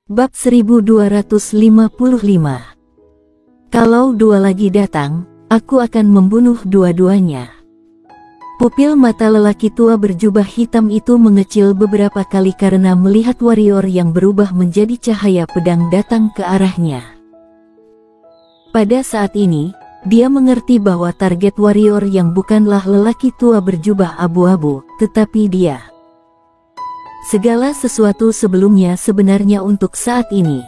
Bab 1255. Kalau dua lagi datang, aku akan membunuh dua-duanya. Pupil mata lelaki tua berjubah hitam itu mengecil beberapa kali karena melihat warrior yang berubah menjadi cahaya pedang datang ke arahnya. Pada saat ini, dia mengerti bahwa target warrior yang bukanlah lelaki tua berjubah abu-abu, tetapi dia. Segala sesuatu sebelumnya sebenarnya untuk saat ini.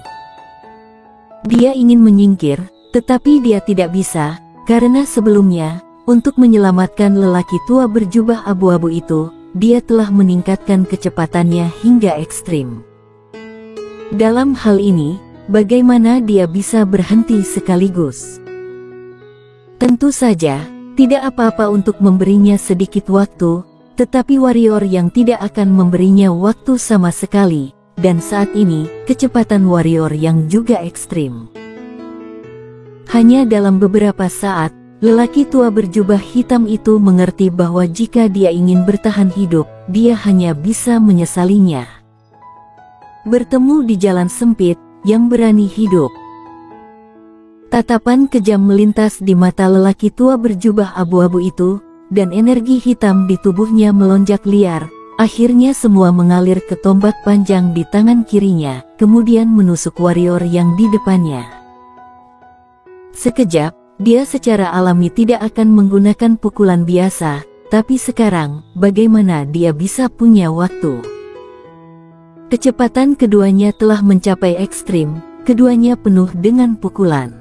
Dia ingin menyingkir, tetapi dia tidak bisa, karena sebelumnya, untuk menyelamatkan lelaki tua berjubah abu-abu itu, dia telah meningkatkan kecepatannya hingga ekstrim. Dalam hal ini, bagaimana dia bisa berhenti sekaligus? Tentu saja, tidak apa-apa untuk memberinya sedikit waktu, tetapi warrior yang tidak akan memberinya waktu sama sekali, dan saat ini, kecepatan warrior yang juga ekstrim. Hanya dalam beberapa saat, lelaki tua berjubah hitam itu mengerti bahwa jika dia ingin bertahan hidup, dia hanya bisa menyesalinya. Bertemu di jalan sempit, yang berani hidup. Tatapan kejam melintas di mata lelaki tua berjubah abu-abu itu, dan energi hitam di tubuhnya melonjak liar. Akhirnya semua mengalir ke tombak panjang di tangan kirinya, kemudian menusuk warrior yang di depannya. Sekejap, dia secara alami tidak akan menggunakan pukulan biasa, tapi sekarang, bagaimana dia bisa punya waktu? Kecepatan keduanya telah mencapai ekstrim, keduanya penuh dengan pukulan.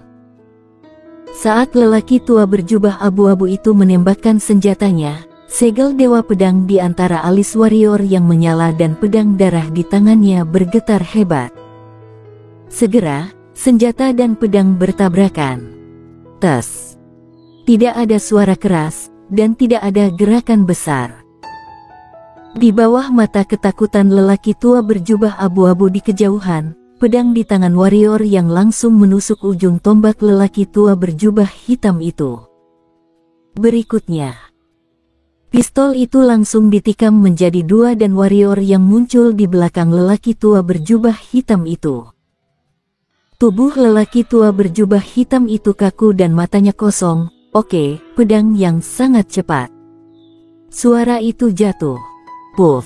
Saat lelaki tua berjubah abu-abu itu menembakkan senjatanya, segel dewa pedang di antara alis warrior yang menyala dan pedang darah di tangannya bergetar hebat. Segera, senjata dan pedang bertabrakan. Tes. Tidak ada suara keras, dan tidak ada gerakan besar. Di bawah mata ketakutan lelaki tua berjubah abu-abu di kejauhan, pedang di tangan warrior yang langsung menusuk ujung tombak lelaki tua berjubah hitam itu. Berikutnya, pistol itu langsung ditikam menjadi dua dan warrior yang muncul di belakang lelaki tua berjubah hitam itu. Tubuh lelaki tua berjubah hitam itu kaku dan matanya kosong. Oke, pedang yang sangat cepat. Suara itu jatuh. Puff.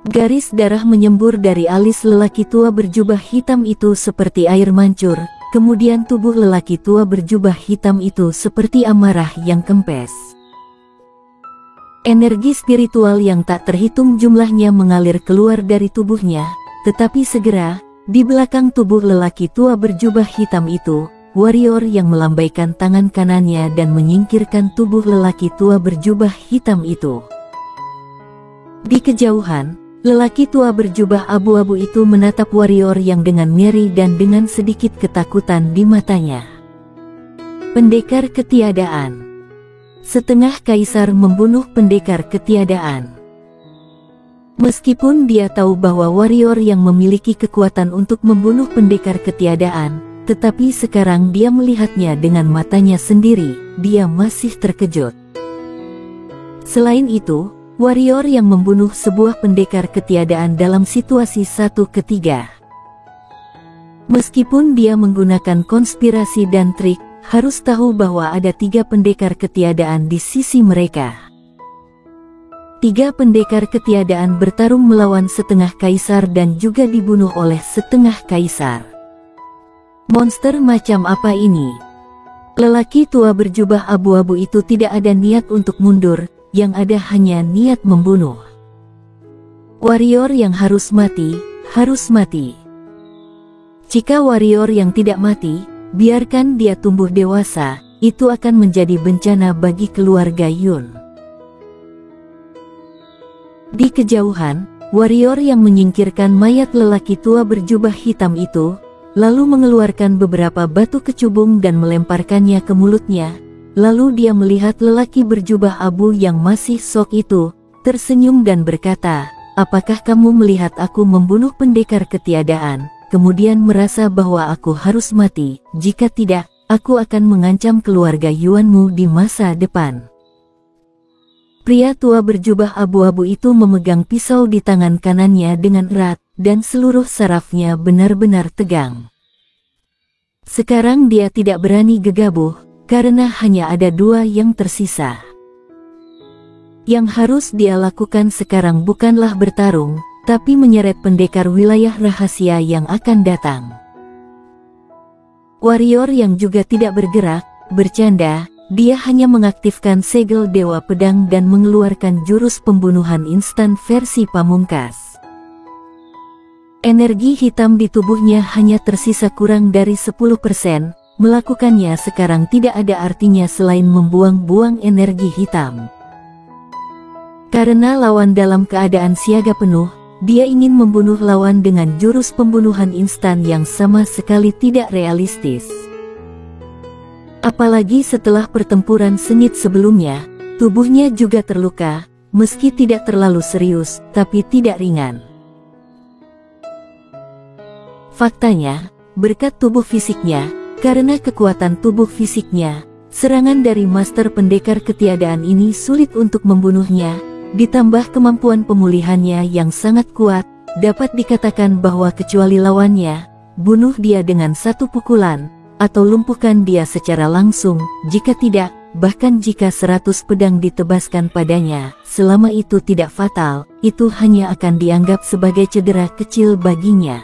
Garis darah menyembur dari alis lelaki tua berjubah hitam itu seperti air mancur, kemudian tubuh lelaki tua berjubah hitam itu seperti amarah yang kempes. Energi spiritual yang tak terhitung jumlahnya mengalir keluar dari tubuhnya, tetapi segera, di belakang tubuh lelaki tua berjubah hitam itu, warrior yang melambaikan tangan kanannya dan menyingkirkan tubuh lelaki tua berjubah hitam itu. Di kejauhan, lelaki tua berjubah abu-abu itu menatap warrior yang dengan ngeri dan dengan sedikit ketakutan di matanya. Pendekar ketiadaan. Setengah kaisar membunuh pendekar ketiadaan. Meskipun dia tahu bahwa warrior yang memiliki kekuatan untuk membunuh pendekar ketiadaan, tetapi sekarang dia melihatnya dengan matanya sendiri, dia masih terkejut. Selain itu, warrior yang membunuh sebuah pendekar ketiadaan dalam situasi 1/3. Meskipun dia menggunakan konspirasi dan trik, harus tahu bahwa ada 3 pendekar ketiadaan di sisi mereka. 3 pendekar ketiadaan bertarung melawan setengah kaisar dan juga dibunuh oleh setengah kaisar. Monster macam apa ini? Lelaki tua berjubah abu-abu itu tidak ada niat untuk mundur, yang ada hanya niat membunuh. Warrior yang harus mati, harus mati. Jika warrior yang tidak mati, biarkan dia tumbuh dewasa, itu akan menjadi bencana bagi keluarga Yun. Di kejauhan, warrior yang menyingkirkan mayat lelaki tua berjubah hitam itu, lalu mengeluarkan beberapa batu kecubung dan melemparkannya ke mulutnya. Lalu dia melihat lelaki berjubah abu yang masih syok itu, tersenyum dan berkata, "Apakah kamu melihat aku membunuh pendekar ketiadaan, kemudian merasa bahwa aku harus mati? Jika tidak, aku akan mengancam keluarga Yuanmu di masa depan." Pria tua berjubah abu-abu itu memegang pisau di tangan kanannya dengan erat, dan seluruh sarafnya benar-benar tegang. Sekarang dia tidak berani gegabah, karena hanya ada dua yang tersisa. Yang harus dia lakukan sekarang bukanlah bertarung, tapi menyeret pendekar wilayah rahasia yang akan datang. Warrior yang juga tidak bergerak, bercanda, dia hanya mengaktifkan segel Dewa Pedang dan mengeluarkan jurus pembunuhan instan versi pamungkas. Energi hitam di tubuhnya hanya tersisa kurang dari 10%, melakukannya sekarang tidak ada artinya selain membuang-buang energi hitam. Karena lawan dalam keadaan siaga penuh, dia ingin membunuh lawan dengan jurus pembunuhan instan yang sama sekali tidak realistis. Apalagi setelah pertempuran sengit sebelumnya, tubuhnya juga terluka, meski tidak terlalu serius, tapi tidak ringan. Faktanya, berkat tubuh fisiknya, karena kekuatan tubuh fisiknya, serangan dari Master Pendekar Ketiadaan ini sulit untuk membunuhnya, ditambah kemampuan pemulihannya yang sangat kuat, dapat dikatakan bahwa kecuali lawannya, bunuh dia dengan satu pukulan, atau lumpuhkan dia secara langsung, jika tidak, bahkan jika 100 pedang ditebaskan padanya, selama itu tidak fatal, itu hanya akan dianggap sebagai cedera kecil baginya.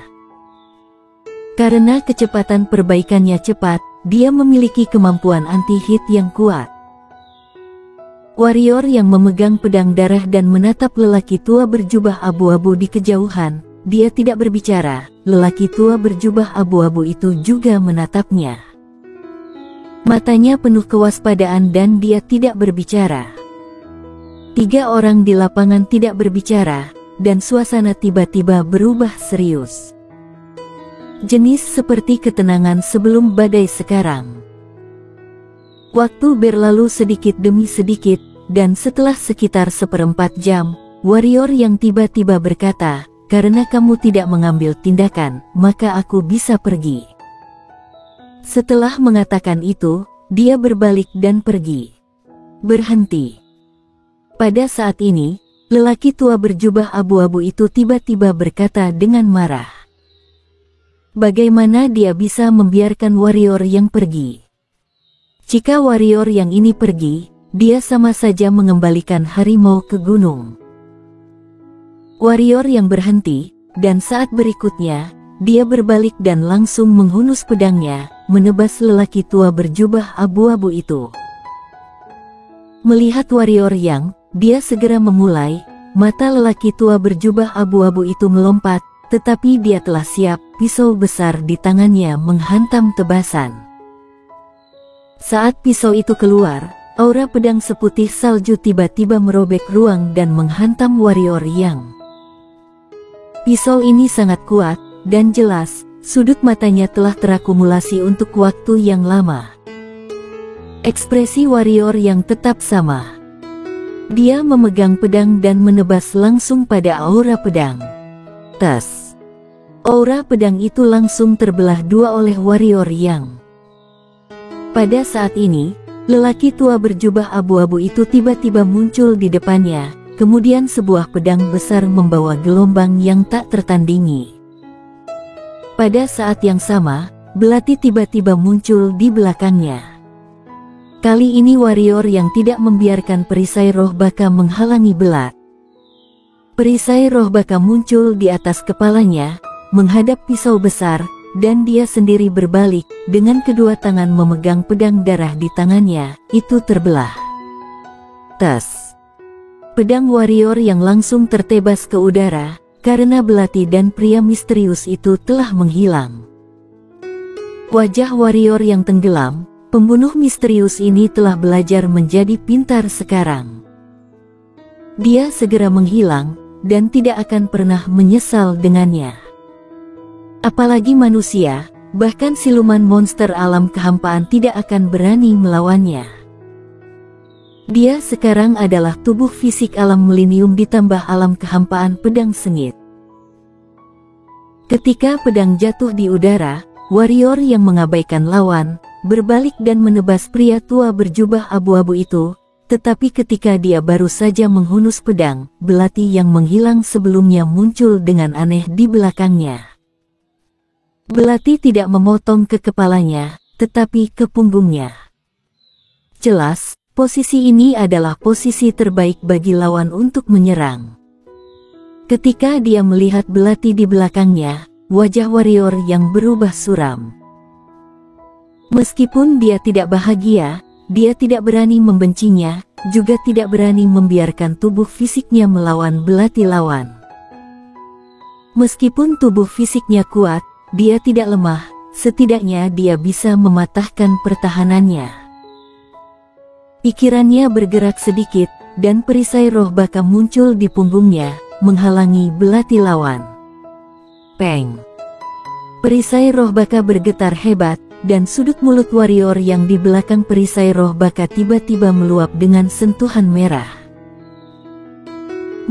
Karena kecepatan perbaikannya cepat, dia memiliki kemampuan anti-hit yang kuat. Warrior yang memegang pedang darah dan menatap lelaki tua berjubah abu-abu di kejauhan, dia tidak berbicara, lelaki tua berjubah abu-abu itu juga menatapnya. Matanya penuh kewaspadaan dan dia tidak berbicara. 3 orang di lapangan tidak berbicara, dan suasana tiba-tiba berubah serius. Jenis seperti ketenangan sebelum badai sekarang. Waktu berlalu sedikit demi sedikit, dan setelah sekitar 1/4 jam, warrior yang tiba-tiba berkata, "Karena kamu tidak mengambil tindakan, maka aku bisa pergi." Setelah mengatakan itu, dia berbalik dan pergi. Berhenti. Pada saat ini, lelaki tua berjubah abu-abu itu tiba-tiba berkata dengan marah. Bagaimana dia bisa membiarkan warrior yang pergi? Jika warrior yang ini pergi, dia sama saja mengembalikan harimau ke gunung. Warrior yang berhenti, dan saat berikutnya, dia berbalik dan langsung menghunus pedangnya, menebas lelaki tua berjubah abu-abu itu. Melihat warrior yang, dia segera memulai, mata lelaki tua berjubah abu-abu itu melompat, tetapi dia telah siap, pisau besar di tangannya menghantam tebasan. Saat pisau itu keluar, aura pedang seputih salju tiba-tiba merobek ruang dan menghantam warrior yang. Pisau ini sangat kuat, dan jelas, sudut matanya telah terakumulasi untuk waktu yang lama. Ekspresi warrior yang tetap sama. Dia memegang pedang dan menebas langsung pada aura pedang. Tas. Aura pedang itu langsung terbelah dua oleh warrior yang. Pada saat ini, lelaki tua berjubah abu-abu itu tiba-tiba muncul di depannya, kemudian sebuah pedang besar membawa gelombang yang tak tertandingi. Pada saat yang sama, belati tiba-tiba muncul di belakangnya. Kali ini warrior yang tidak membiarkan perisai roh baka menghalangi belat. Perisai roh baka muncul di atas kepalanya, menghadap pisau besar, dan dia sendiri berbalik, dengan kedua tangan memegang pedang darah di tangannya, itu terbelah. Tas. Pedang warrior yang langsung tertebas ke udara, karena belati dan pria misterius itu telah menghilang. Wajah warrior yang tenggelam, pembunuh misterius ini telah belajar menjadi pintar sekarang. Dia segera menghilang, dan tidak akan pernah menyesal dengannya. Apalagi manusia, bahkan siluman monster alam kehampaan tidak akan berani melawannya. Dia sekarang adalah tubuh fisik alam milenium ditambah alam kehampaan pedang sengit. Ketika pedang jatuh di udara, warrior yang mengabaikan lawan, berbalik dan menebas pria tua berjubah abu-abu itu, tetapi ketika dia baru saja menghunus pedang, belati yang menghilang sebelumnya muncul dengan aneh di belakangnya. Belati tidak memotong ke kepalanya, tetapi ke punggungnya. Jelas, posisi ini adalah posisi terbaik bagi lawan untuk menyerang. Ketika dia melihat belati di belakangnya, wajah warrior yang berubah suram. Meskipun dia tidak bahagia, dia tidak berani membencinya, juga tidak berani membiarkan tubuh fisiknya melawan belati lawan. Meskipun tubuh fisiknya kuat, dia tidak lemah, setidaknya dia bisa mematahkan pertahanannya. Pikirannya bergerak sedikit, dan perisai roh baka muncul di punggungnya, menghalangi belati lawan. Peng! Perisai roh baka bergetar hebat, dan sudut mulut warrior yang di belakang perisai roh baka tiba-tiba meluap dengan sentuhan merah.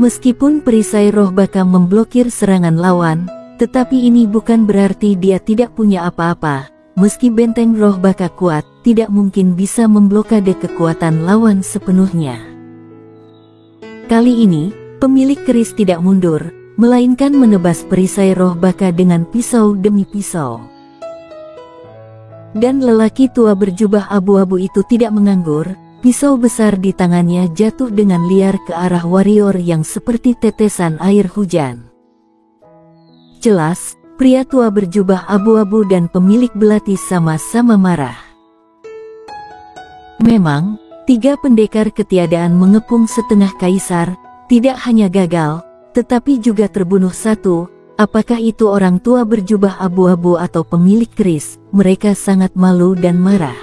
Meskipun perisai roh baka memblokir serangan lawan, tetapi ini bukan berarti dia tidak punya apa-apa. Meski benteng roh baka kuat, tidak mungkin bisa memblokade kekuatan lawan sepenuhnya. Kali ini, pemilik keris tidak mundur, melainkan menebas perisai roh baka dengan pisau demi pisau. Dan lelaki tua berjubah abu-abu itu tidak menganggur, pisau besar di tangannya jatuh dengan liar ke arah warrior yang seperti tetesan air hujan. Jelas, pria tua berjubah abu-abu dan pemilik belati sama-sama marah. Memang, 3 pendekar ketiadaan mengepung setengah kaisar, tidak hanya gagal, tetapi juga terbunuh 1. Apakah itu orang tua berjubah abu-abu atau pemilik keris? Mereka sangat malu dan marah.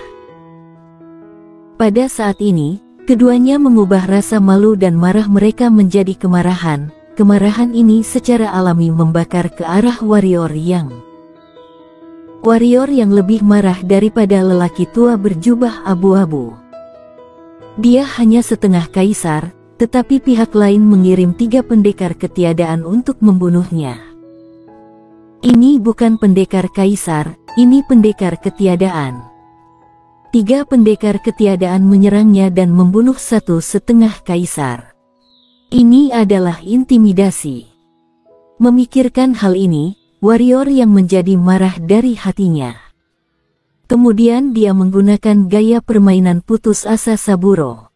Pada saat ini, keduanya mengubah rasa malu dan marah mereka menjadi kemarahan. Kemarahan ini secara alami membakar ke arah warrior yang lebih marah daripada lelaki tua berjubah abu-abu. Dia hanya setengah kaisar, tetapi pihak lain mengirim 3 pendekar ketiadaan untuk membunuhnya. Ini bukan pendekar kaisar, ini pendekar ketiadaan. 3 pendekar ketiadaan menyerangnya dan membunuh 1/2 kaisar. Ini adalah intimidasi. Memikirkan hal ini, warrior yang menjadi marah dari hatinya. Kemudian dia menggunakan gaya permainan putus asa Saburo.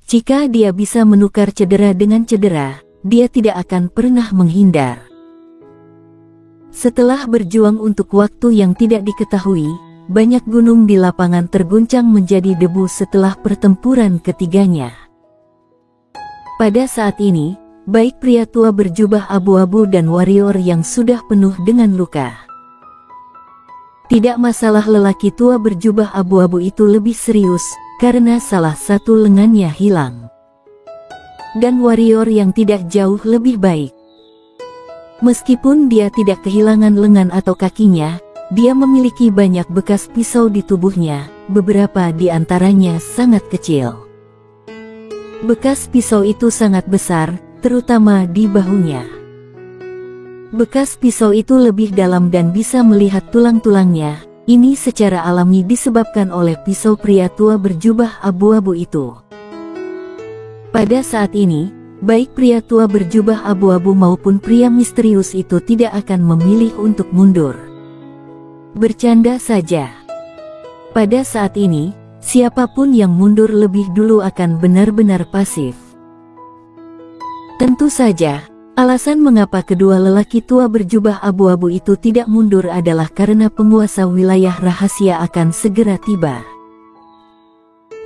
Jika dia bisa menukar cedera dengan cedera, dia tidak akan pernah menghindar. Setelah berjuang untuk waktu yang tidak diketahui, banyak gunung di lapangan terguncang menjadi debu setelah pertempuran ketiganya. Pada saat ini, baik pria tua berjubah abu-abu dan warrior yang sudah penuh dengan luka. Tidak masalah lelaki tua berjubah abu-abu itu lebih serius, karena salah satu lengannya hilang. Dan warrior yang tidak jauh lebih baik. Meskipun dia tidak kehilangan lengan atau kakinya, dia memiliki banyak bekas pisau di tubuhnya, beberapa di antaranya sangat kecil. Bekas pisau itu sangat besar, terutama di bahunya. Bekas pisau itu lebih dalam dan bisa melihat tulang-tulangnya. Ini secara alami disebabkan oleh pisau pria tua berjubah abu-abu itu. Pada saat ini, baik pria tua berjubah abu-abu maupun pria misterius itu tidak akan memilih untuk mundur. Bercanda saja. Pada saat ini, siapapun yang mundur lebih dulu akan benar-benar pasif. Tentu saja, alasan mengapa kedua lelaki tua berjubah abu-abu itu tidak mundur adalah karena penguasa wilayah rahasia akan segera tiba.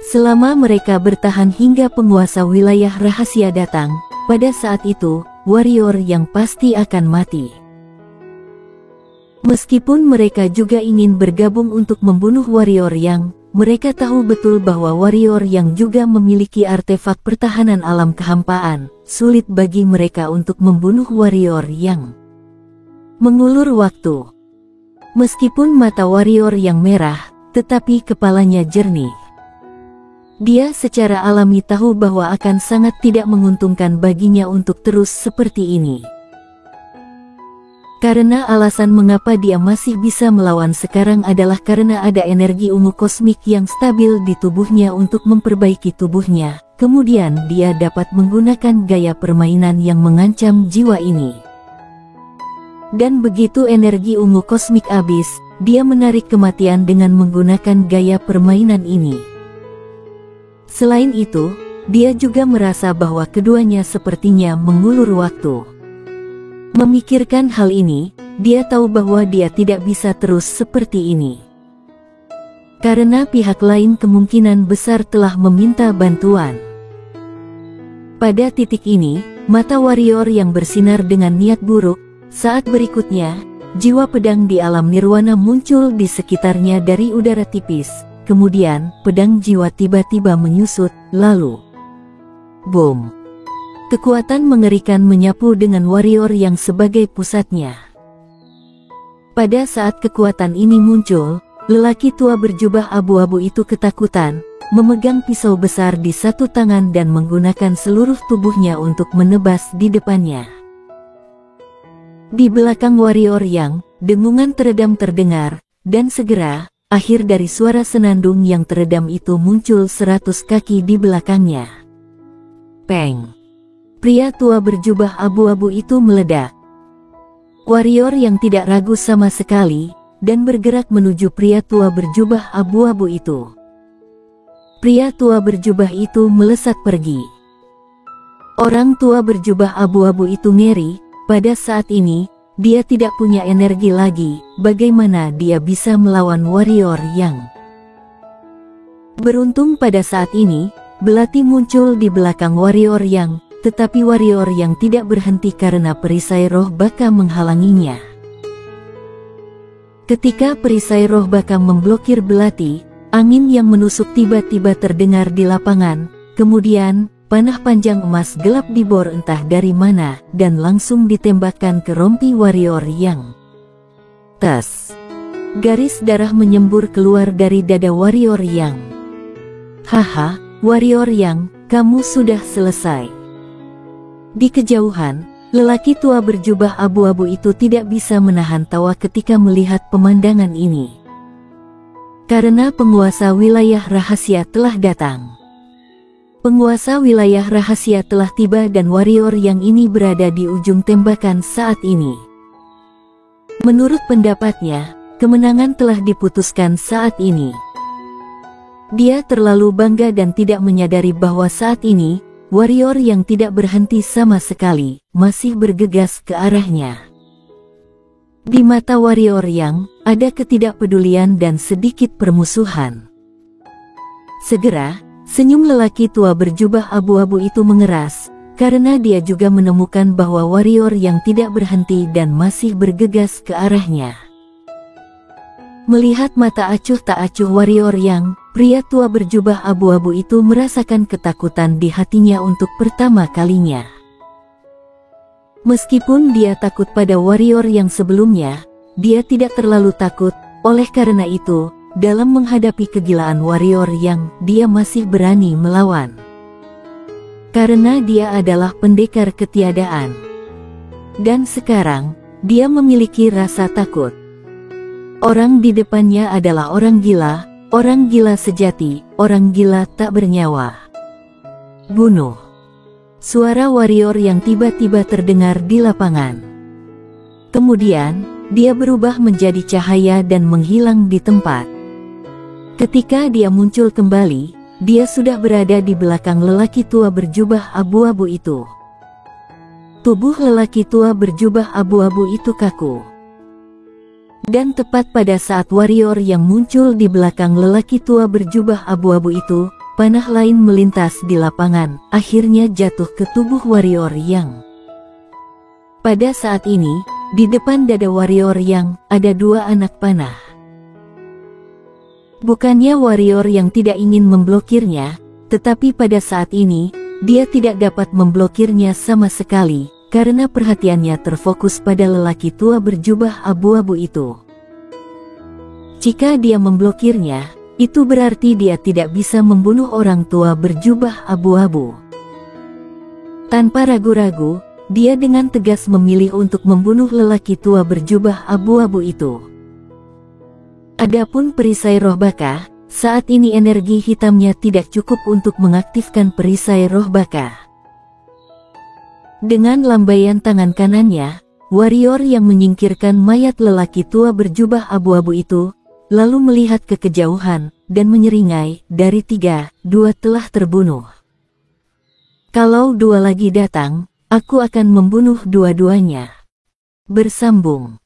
Selama mereka bertahan hingga penguasa wilayah rahasia datang, pada saat itu, warrior yang pasti akan mati. Meskipun mereka juga ingin bergabung untuk membunuh warrior yang, mereka tahu betul bahwa warrior yang juga memiliki artefak pertahanan alam kehampaan, sulit bagi mereka untuk membunuh warrior yang mengulur waktu. Meskipun mata warrior yang merah, tetapi kepalanya jernih. Dia secara alami tahu bahwa akan sangat tidak menguntungkan baginya untuk terus seperti ini. Karena alasan mengapa dia masih bisa melawan sekarang adalah karena ada energi ungu kosmik yang stabil di tubuhnya untuk memperbaiki tubuhnya. Kemudian dia dapat menggunakan gaya permainan yang mengancam jiwa ini. Dan begitu energi ungu kosmik habis, dia menarik kematian dengan menggunakan gaya permainan ini. Selain itu, dia juga merasa bahwa keduanya sepertinya mengulur waktu. Memikirkan hal ini, dia tahu bahwa dia tidak bisa terus seperti ini. Karena pihak lain kemungkinan besar telah meminta bantuan. Pada titik ini, mata warrior yang bersinar dengan niat buruk. Saat berikutnya, jiwa pedang di alam nirwana muncul di sekitarnya dari udara tipis. Kemudian, pedang jiwa tiba-tiba menyusut, lalu boom! Kekuatan mengerikan menyapu dengan warrior yang sebagai pusatnya. Pada saat kekuatan ini muncul, lelaki tua berjubah abu-abu itu ketakutan, memegang pisau besar di satu tangan dan menggunakan seluruh tubuhnya untuk menebas di depannya. Di belakang warrior yang, dengungan teredam terdengar, dan segera, akhir dari suara senandung yang teredam itu muncul 100 kaki di belakangnya. Peng! Pria tua berjubah abu-abu itu meledak. Warrior yang tidak ragu sama sekali, dan bergerak menuju pria tua berjubah abu-abu itu. Pria tua berjubah itu melesat pergi. Orang tua berjubah abu-abu itu ngeri, pada saat ini, dia tidak punya energi lagi, bagaimana dia bisa melawan warrior yang. Beruntung pada saat ini, belati muncul di belakang warrior yang, tetapi warrior yang tidak berhenti karena perisai roh baka menghalanginya. Ketika perisai roh baka memblokir belati, angin yang menusuk tiba-tiba terdengar di lapangan, kemudian, panah panjang emas gelap dibor entah dari mana, dan langsung ditembakkan ke rompi warrior yang. Tas. Garis darah menyembur keluar dari dada warrior yang. Haha, warrior yang, kamu sudah selesai. Di kejauhan, lelaki tua berjubah abu-abu itu tidak bisa menahan tawa ketika melihat pemandangan ini. Karena penguasa wilayah rahasia telah datang. Penguasa wilayah rahasia telah tiba dan warrior yang ini berada di ujung tembakan saat ini. Menurut pendapatnya, kemenangan telah diputuskan saat ini. Dia terlalu bangga dan tidak menyadari bahwa saat ini, warrior yang tidak berhenti sama sekali, masih bergegas ke arahnya. Di mata warrior yang, ada ketidakpedulian dan sedikit permusuhan. Segera, senyum lelaki tua berjubah abu-abu itu mengeras, karena dia juga menemukan bahwa warrior yang tidak berhenti dan masih bergegas ke arahnya. Melihat mata acuh tak acuh warrior yang, pria tua berjubah abu-abu itu merasakan ketakutan di hatinya untuk pertama kalinya. Meskipun dia takut pada warrior yang sebelumnya, dia tidak terlalu takut, oleh karena itu, dalam menghadapi kegilaan warrior yang, dia masih berani melawan. Karena dia adalah pendekar ketiadaan. Dan sekarang, dia memiliki rasa takut. Orang di depannya adalah orang gila sejati, orang gila tak bernyawa. Bunuh. Suara warrior yang tiba-tiba terdengar di lapangan. Kemudian, dia berubah menjadi cahaya dan menghilang di tempat. Ketika dia muncul kembali, dia sudah berada di belakang lelaki tua berjubah abu-abu itu. Tubuh lelaki tua berjubah abu-abu itu kaku. Dan tepat pada saat warrior yang muncul di belakang lelaki tua berjubah abu-abu itu, panah lain melintas di lapangan, akhirnya jatuh ke tubuh warrior yang. Pada saat ini, di depan dada warrior yang, ada dua anak panah. Bukannya warrior yang tidak ingin memblokirnya, tetapi pada saat ini, dia tidak dapat memblokirnya sama sekali, karena perhatiannya terfokus pada lelaki tua berjubah abu-abu itu. Jika dia memblokirnya, itu berarti dia tidak bisa membunuh orang tua berjubah abu-abu. Tanpa ragu-ragu, Dia dengan tegas memilih untuk membunuh lelaki tua berjubah abu-abu itu. Adapun perisai roh baka, saat ini energi hitamnya tidak cukup untuk mengaktifkan perisai roh baka. Dengan lambaian tangan kanannya, warrior yang menyingkirkan mayat lelaki tua berjubah abu-abu itu, lalu melihat ke kejauhan, dan menyeringai, dari 3, 2 telah terbunuh. Kalau 2 lagi datang, aku akan membunuh dua-duanya. Bersambung.